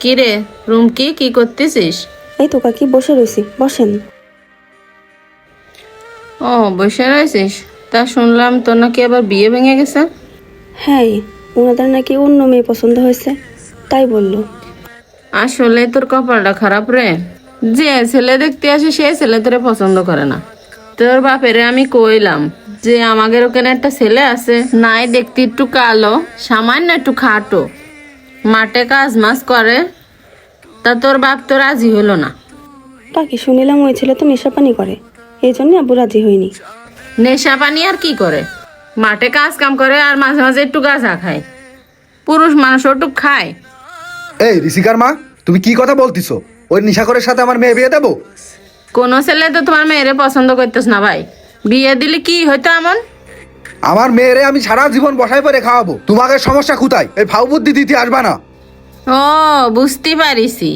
কি রে রুমকি, কি করতেছিস? এই তো কাকি বসে রয়েছি, বসেন। ও বসে রয়েছিস? তা শুনলাম তোর নাকি আবার বিয়ে ভেঙে গেছে। হ্যাঁ, ওনাদের নাকি অন্য মেয়ে পছন্দ হয়েছে, তাই বললো। আসলে তোর কপালটা খারাপ রে, যে ছেলে দেখতে আসে সে ছেলে তোরে পছন্দ করে না। তোর বাপেরে আমি কইলাম যে আমাদের ওখানে একটা ছেলে আছে, নাই দেখতে একটু কালো, সামান্য একটু খাটো, মাঠে কাজ মাছ করে, তা তোর বাপ তো রাজি হলো না। কাকি শুনিলাম ওই ছেলে তো নেশাপানি করে, এই জন্য আব্বু রাজি হয়নি। নেশা পানি আর কি করে, মাঠে কাজ কাম করে আর মাঝে মাঝে একটু গাঁজা খায়। পুরুষ মানুষ একটু খায়। এই ঋষিকার মা, তুমি কি কথা বলতিছো? ওই নিশাকরের সাথে আমার মেয়ে বিয়ে দেবো? কোনো ছেলে তো তোমার মেয়েরে পছন্দ করতেছ না ভাই, বিয়ে দিলে কি হইতো এমন? আমার মেয়েরে আমি সারা জীবন বসায় পরে খাওয়াবো। তোমাকে সমস্যা কোথায়? এই ফাউ বুদ্ধি দিতে আসবা না। ও বুঝতে পারিছি,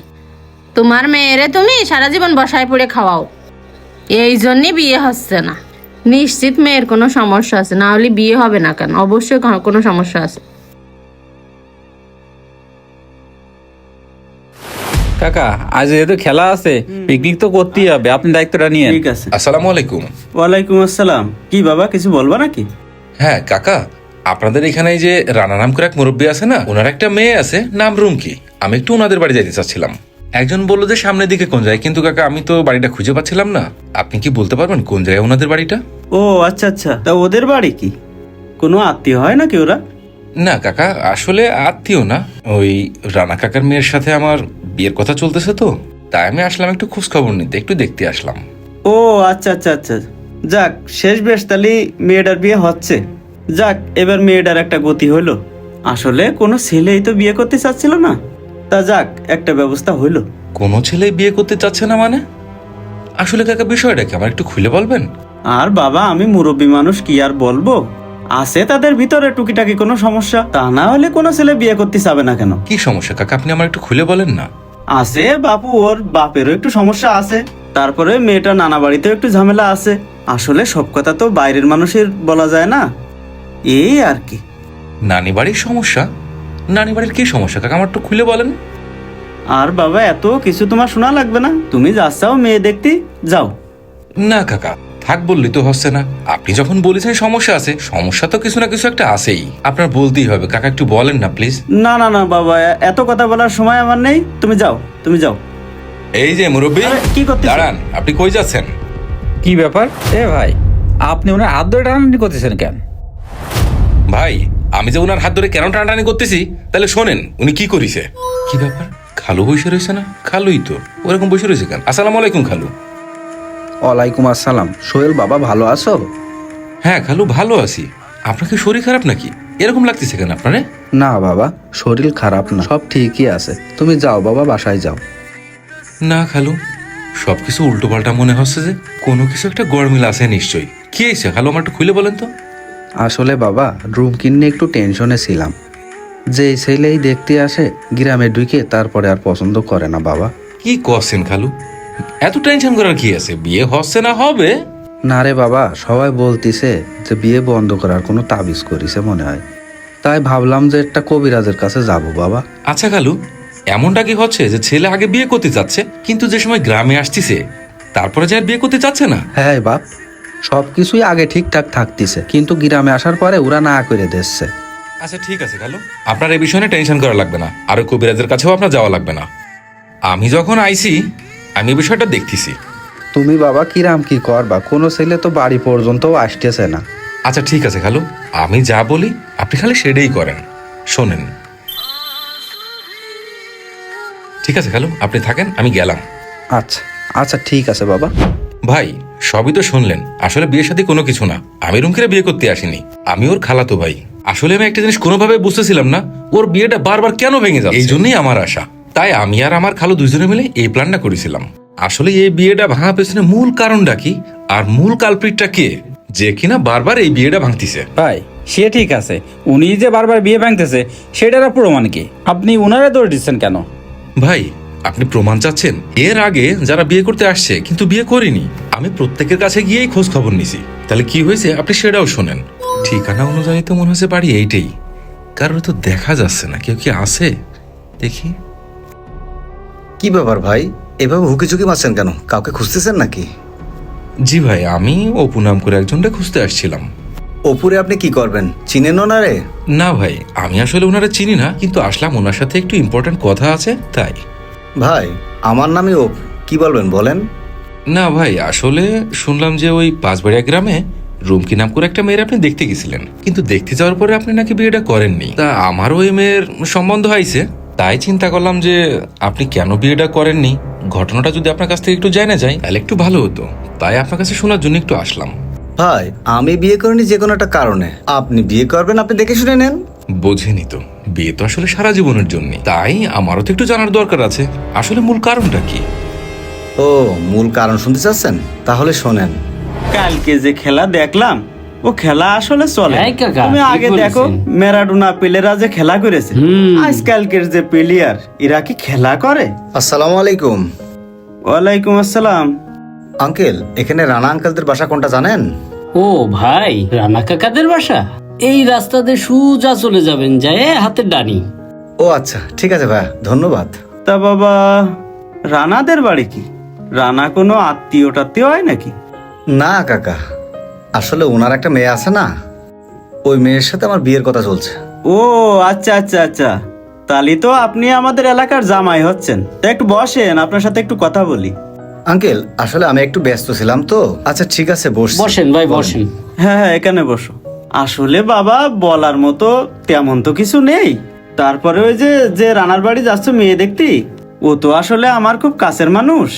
তোমার মেয়েরে তুমি সারা জীবন বসায় পড়ে খাওয়াও, এই জন্যই বিয়ে হচ্ছে না। নিশ্চিত মেয়ের কোনো সমস্যা আছে, না হলে বিয়ে হবে না কেন? অবশ্যই কোনো সমস্যা আছে। কাকা, আজ যেহেতু খেলা আছে, পিকনিক তো করতেই হবে, আপনি দায়িত্বটা নিয়ে। ঠিক আছে। আসসালামু আলাইকুম। ওয়ালাইকুম আসসালাম। কি বাবা, কিছু বলবা নাকি? হ্যাঁ কাকা, আপনাদের এখানে এই যে রানা নাম করে এক মুরব্বী আছে না, ওনার একটা মেয়ে আছে নাম রুমকি। আমি একটু ওনাদের বাড়ি যাইতে চাচ্ছিলাম। একজন বললো যে সামনের দিকে কোন জায়গায়, কিন্তু কাকা আমি তো বাড়িটা খুঁজে পাচ্ছিলাম না। আপনি কি বলতে পারবেন কোন জায়গায় ওনাদের বাড়িটা? ও আচ্ছা আচ্ছা, তা ওদের বাড়ি কি কোনো আত্মীয় হয় নাকি ওরা? না কাকা, আসলে আত্মীয় না, ওই রানা কাকার মেয়ের সাথে আমার বিয়ের কথা চলতেছে তো, তাই আমি আসলাম একটু খোঁজ খবর নিতে, একটু দেখতে আসলাম। ও আচ্ছা আচ্ছা আচ্ছা, যাক শেষ বেশ, তাহলে মেয়েটার বিয়ে হচ্ছে। যাক, এবার মেয়েটার একটা গতি হলো। আসলে কোনো ছেলেই তো বিয়ে করতে চাচ্ছিল না, তা যাক একটা ব্যবস্থা হইলো। কোনো ছেলে বিয়ে করতে চাচ্ছে না মানে? আসলে কাকা বিষয়টা কি আমার একটু খুলে বলবেন? আর বাবা, আমি মুরব্বী মানুষ, কি আর বলবো, আছে তাদের ভিতরে টুকিটাকি কোনো সমস্যা, তা না হলে কোনো ছেলে বিয়ে করতে চাবে না কেন? কি সমস্যা কাকা, আপনি আমার একটু খুলে বলেন না। আছে বাপু, ওর বাপেরও একটু সমস্যা আছে, তারপরে মেয়েটা নানা বাড়িতেও একটু ঝামেলা আছে। আসলে সব কথা তো বাইরের মানুষের বলা যায় না, এই আর কি। নানি বাড়ির সমস্যা? নানি বাড়ির কি সমস্যা কাকা, আমার একটু খুলে বলেন। আর বাবা, এত কিছু তোমার শোনা লাগবে না, তুমি যাচ্ছাও মেয়ে দেখতে যাও। না কাকা, থাক বললি তো হচ্ছে না। আপনি যখন বলেছেন সমস্যা আছে, সমস্যা তো কিছু না কিছু একটা আছেই, আপনার বলতেই হবে। কাকা একটু বলেন না প্লিজ। না না না বাবা, এত কথা বলার সময় আমার নেই, তুমি যাও, তুমি যাও। এই যে মুরব্বী, আরে, কি করতেছো? দাঁড়ান, আপনি কই যাচ্ছেন? কি ব্যাপার? এ ভাই, আপনি ওনার হাত ধরে টানাটানি করতেছেন কেন? ভাই, আমি যে ওনার হাত ধরে কেন টানাটানি করতেছি, তাহলে শোনেন উনি কি করিছে। কি ব্যাপার, খালু বসে রয়েছে না? খালুই তো, ওরকম বসে রয়েছে কেন? আসসালামু আলাইকুম খালু। ওয়ালাইকুম আসসালাম। সোহেল বাবা, ভালো আছো? হ্যাঁ খালু, ভালো আছি। আপনাকে শরীর খারাপ নাকি? এরকম লাগতেছে কেন আপনারে? না বাবা, শরীর খারাপ না, সব ঠিকই আছে। তুমি যাও বাবা, বাসায় যাও। না খালু, সবকিছু উল্টো পাল্টা মনে হচ্ছে, যে কোনো কিছু একটা গড়মিল আছে নিশ্চয়ই। কি হয়েছে খালু, আমার একটু খুলে বলেন তো। আসলে বাবা, রুম কিনে একটু টেনশনে ছিলাম। যে ছেলেই দেখতে আসে গ্রামে ঢুকে, তারপরে আর পছন্দ করে না বাবা। কি করছেন খালু, এত টেনশন করার কি আছে? বিয়ে হচ্ছে না হবে? না রে বাবা, সবাই বলতিছে যে বিয়ে বন্ধ করার কোনো তাবিজ করিছে মনে হয়, তাই ভাবলাম যে একটা কবিরাজের কাছে যাব বাবা। আচ্ছা খালু, এমনটা কি হচ্ছে যে ছেলে আগে বিয়ে করতে চাচ্ছে, কিন্তু যে সময় গ্রামে আসতেছে তারপরে যে আর বিয়ে করতে চাচ্ছে না? হ্যাঁ বাপ, সব কিছুই আগে ঠিকঠাক থাকতিছে, কিন্তু গ্রামে আসার পরে ওরা না করে দিচ্ছে। আচ্ছা ঠিক আছে খালু, আপনার এই বিষয়ে টেনশন করা লাগবে না, আর ওই কবিরাজের কাছেও আপনার যাওয়া লাগবে না। আমি যখন আইছি, আমি এই বিষয়টা দেখতেছি। তুমি বাবা কিরাম কি করবা, কোনো ছেলে তো বাড়ি পর্যন্তও আসতেছে না। আচ্ছা ঠিক আছে খালু, আমি যা বলি আপনি খালি সেটাই করেন, শোনেন। ঠিক আছে খালু, আপনি থাকেন, আমি গেলাম। আচ্ছা আচ্ছা, ঠিক আছে বাবা। ভাই, সবই তো শুনলেন, আসলে বিয়ের সাথে কোনো কিছু না। আমি রুমকিরে বিয়ে করতে আসিনি, আমি ওর খালাতো ভাই। আসলে আমি একটা জিনিস কোনোভাবে বুঝতেছিলাম না, ওর বিয়েটা বারবার কেন ভেঙে যাচ্ছে। এই জন্যই আমার আশা, তাই আমি আর আমার খালু দুইজনে মিলে এই প্ল্যানটা করেছিলাম। আসলে এই বিয়েটা ভাঙার পেছনে মূল কারণটা কি, আর মূল কালপ্রিটটা কে, যে কিনা বারবার এই বিয়েটা ভাঙতিছে? ভাই, সে ঠিক আছে, উনি যে বারবার বিয়ে ভাঙতেছে সেটার প্রমাণ কি? আপনি উনারে দৌড় দিচ্ছেন কেন? ভাই, আপনি প্রমাণ চাচ্ছেন? এর আগে যারা বিয়ে করতে আসছে কিন্তু বিয়ে করিনি, আমি প্রত্যেকের কাছে গিয়েই খোঁজ খবর নিছি। তাহলে কি হয়েছে আপনি সেটাও শোনেন। ঠিকানা অনুযায়ী তো মনে হচ্ছে বাড়ি এইটাই, কারণ তো দেখা যাচ্ছে না। কেউ কি আছে দেখি। কি ব্যাপার ভাই, এভাবে হুকিঝুঁকি মারছেন কেন? কাউকে খুঁজতেছেন নাকি? জি ভাই, আমি অপু নাম করে একজনকে খুঁজতে আসছিলাম। ওপরে আপনি কি করবেন, চিনেন ওনারে? না ভাই, আমি আসলে ওনারা চিনি না, কিন্তু আসলাম ওনার সাথে একটু ইম্পর্টেন্ট কথা আছে তাই। ভাই আমার নামই অপু, কি বলবেন বলেন। না ভাই, আসলে শুনলাম যে ওই পাঁচবাড়িয়া গ্রামে রুমকি নাম করে একটা মেয়ের আপনি দেখতে গেছিলেন, কিন্তু দেখতে যাওয়ার পরে আপনি নাকি বিয়েটা করেননি। তা আমারও ওই মেয়ের সম্বন্ধ হয়েছে, তাই চিন্তা করলাম যে আপনি কেন বিয়েটা করেননি, ঘটনাটা যদি আপনার কাছ থেকে একটু জানা যায় তাহলে একটু ভালো হতো। তাই আপনার কাছে শোনার জন্য একটু আসলাম। ভাই আমি বিয়ে করিনি যে কোনো একটা কারণে, আপনি বিয়ে করবেন আপনি দেখে শুনে নেন। বোঝেনি তো, বিয়ে তো আসলে সারা জীবনের জন্য, তাই আমারও তো একটু জানার দরকার আছে আসলে মূল কারণটা কি। ও মূল কারণ শুনতে চাচ্ছেন, তাহলে শোনেন। কালকে যে খেলা দেখলাম, ও খেলা আসলে চলে। এই কাকা, তুমি ঠিক আগে বলেছেন। দেখো ম্যারাডোনা পেলেরা যে খেলা করেছে, আজকালকের যে প্লেয়ার এরা কি খেলা করে? আসসালামু আলাইকুম। ওয়ালাইকুম আসসালাম। আঙ্কেল, এখানে রানা আঙ্কেলদের বাসা কোনটা জানেন? ও ভাই, রানা কাকাদের বাসা এই রাস্তাতে সোজা চলে যাবেন, যায় হাতের ডানি। ও আচ্ছা ঠিক আছে ভাইয়া, ধন্যবাদ। তা বাবা, রানাদের বাড়ি কি? রানা কোনো আত্মীয় টাত্মীয় হয় নাকি? না কাকা, আসলে ওনার একটা মেয়ে আছে না, ওই মেয়ের সাথে আমার বিয়ের কথা চলছে। ও আচ্ছা আচ্ছা আচ্ছা, তাহলে তো আপনি আমাদের এলাকার জামাই হচ্ছেন। তা একটু বসেন, আপনার সাথে একটু কথা বলি। আঙ্কেল আসলে আমি একটু ব্যস্ত ছিলাম তো। আচ্ছা ঠিক আছে বসছি। বসেন ভাই, বসেন। হ্যাঁ হ্যাঁ, এখানে বসো। আসলে বাবা বলার মতো তেমন তো কিছু নেই, তারপরে ওই যে যে রানার বাড়ি যাচ্ছ মেয়ে দেখতি, ও তো আসলে আমার খুব কাছের মানুষ।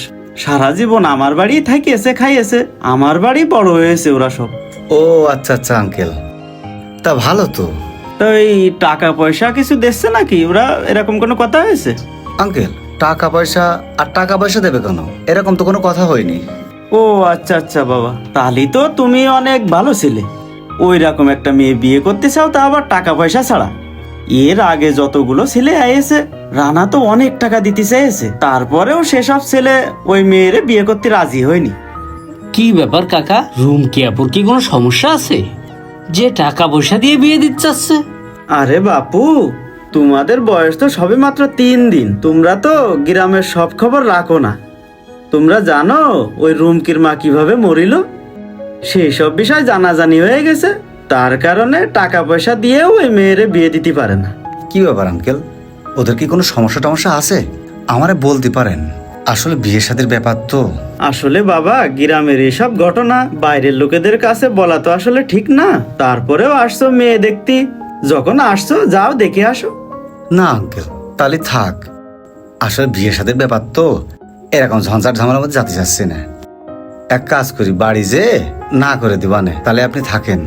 সারা জীবন আমার বাড়ি থাকিয়েছে, খাইয়েছে, আমার বাড়ি বড় হয়েছে ওরা সব। ও আচ্ছা আচ্ছা আঙ্কেল, তা ভালো তো। তো এই টাকা পয়সা কিছু দিচ্ছে নাকি ওরা, এরকম কোনো কথা হয়েছে? আঙ্কেল টাকা পয়সা আর টাকা পয়সা দেবে কেন, এরকম তো কোনো কথা হয়নি। ও আচ্ছা আচ্ছা বাবা, তাহলে তো তুমি অনেক ভালো ছেলে। ওই রকম একটা মেয়ে বিয়ে করতে চাও, তা আবার টাকা পয়সা ছাড়া। এর আগে যতগুলো ছেলে আইয়েছে, রানা তো অনেক টাকা দিতে চাইছে, তারপরেও সেসব ছেলে ওই মেয়েরে বিয়ে করতে রাজি হয়নি। কি ব্যাপার কাকা, রুম কি আপুর কি কোনো সমস্যা আছে যে টাকা পয়সা দিয়ে বিয়ে দিতে চাচ্ছে? আরে বাপু, তোমাদের বয়স তো সবে মাত্র 3 দিন, তোমরা তো গ্রামের সব খবর রাখো না। তোমরা জানো ওই রুমকির মা কিভাবে মরিল? সেই সব বিষয় জানাজানি হয়ে গেছে, তার কারণে টাকা পয়সা দিয়েও ওই মেয়েরে বিয়ে দিতে পারে না। কি ব্যাপার আঙ্কেল, ওদের কি কোনো সমস্যা টমস্যা আছে? আমারে বলতে পারেন, আসলে বিয়ে শাদীর ব্যাপার তো। আসলে বাবা, গ্রামের এসব ঘটনা বাইরের লোকেদের কাছে বলা তো আসলে ঠিক না। তারপরেও আসছো মেয়ে দেখতে, যখন আসছো যাও দেখে আসো। না আঙ্কেল তাহলে থাক, আসলে বিয়ে শাদীর ব্যাপার তো, এরকম ঝঞ্ঝাট ঝামেলার মধ্যে যেতে চাচ্ছি না। এক কাজ করি, বাড়ি যে না করে দিবানে, তাহলে আপনি থাকেন।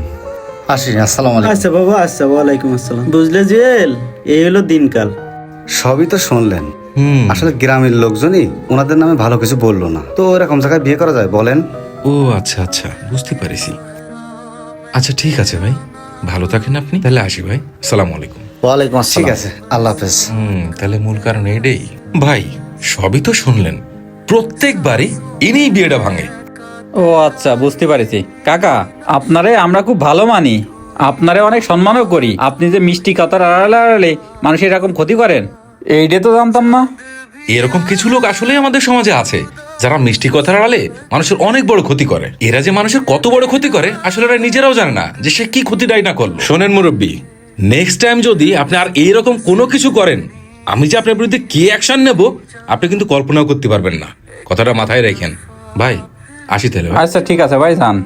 আসি, আসসালামু আলাইকুম। আচ্ছা বাবা, আচ্ছা, ওয়ালাইকুম আসসালাম। বুঝলে জুয়েল, এই হলো দিনকাল। সবই তো শুনলেন, আসলে গ্রামের লোকজনই ওনাদের নামে ভালো কিছু বললো না, তো এরকম জায়গায় বিয়ে করা যায় বলেন? ও আচ্ছা আচ্ছা, বুঝতে পারিছি। আচ্ছা ঠিক আছে ভাই, ভালো থাকেন আপনি, তাহলে আসি ভাই, আসসালামু আলাইকুম। ওয়ালাইকুম আসসালাম। ঠিক আছে, আল্লাহ হাফেজ। তাহলে মূল কারণ এটাই। ভাই সবই তো শুনলেন, প্রত্যেকবারই ইনি বিয়েটা ভাঙে। ও আচ্ছা, বুঝতে পারছি। কাকা, আপনারে আমরা খুব ভালো মানি, আপনারে অনেক সম্মানও করি। আপনি যে মিষ্টি কথার আড়ালে আড়ালে মানুষের এরকম ক্ষতি করেন, এইটা তো জানতাম না। এরকম কিছু লোক আসলে আমাদের সমাজে আছে, যারা মিষ্টি কথার আড়ালে মানুষের অনেক বড় ক্ষতি করে। এরা যে মানুষের কত বড় ক্ষতি করে আসলে এরা নিজেরাও জানে না যে সে কি ক্ষতিটাই না করলো। শোনেন মুরব্বী, নেক্সট টাইম যদি আপনি আর এইরকম কোনো কিছু করেন, আমি যে আপনার বিরুদ্ধে কি অ্যাকশন নেব আপনি কিন্তু কল্পনাও করতে পারবেন না। কথাটা মাথায় রাখেন ভাই। আসি তাহলে ভাই। আচ্ছা ঠিক আছে ভাই, যান।